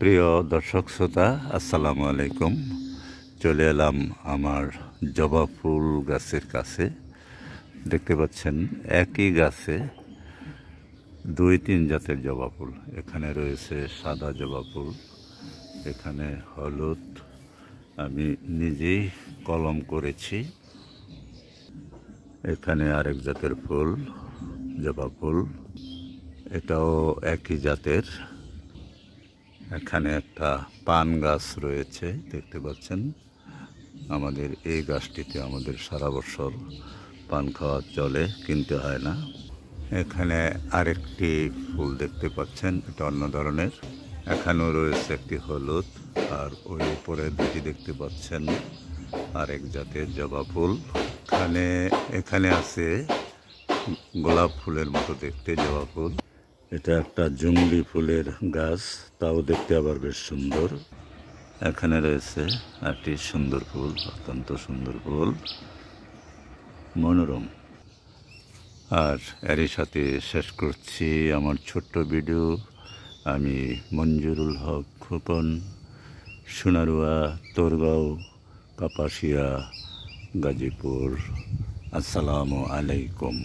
প্রিয় দর্শক শ্রোতা, আসসালামু আলাইকুম। চলে এলাম আমার জবা ফুল গাছের কাছে। দেখতে পাচ্ছেন একই গাছে দুই তিন জাতের জবা ফুল। এখানে রয়েছে সাদা জবা ফুল, এখানে হলুদ, আমি নিজেই কলম করেছি। এখানে আরেক জাতের ফুল, জবা ফুল, এটাও একই জাতের। এখানে একটা পান গাছ রয়েছে, দেখতে পাচ্ছেন। আমাদের এই গাছটিতে আমাদের সারা বছর পান খাওয়া চলে, কিনতে হয় না। এখানে আরেকটি ফুল দেখতে পাচ্ছেন, এটা অন্য ধরনের। এখানেও রয়েছে একটি হলুদ, আর ওই উপরে দুটি দেখতে পাচ্ছেন আরেক জাতের জবা ফুল। এখানে আছে গোলাপ ফুলের মতো দেখতে জবা ফুল। এটা একটা জংলি ফুলের গাছ, তাও দেখতে আবার বেশ সুন্দর। এখানে রয়েছে একটি সুন্দর ফুল, অত্যন্ত সুন্দর ফুল, মনোরম। আর এরই সাথে শেষ করছি আমার ছোট্ট ভিডিও। আমি মঞ্জুরুল হক খোকন, সোনারুয়া, তোরগাঁও, কাপাসিয়া, গাজীপুর। আসসালামু আলাইকুম।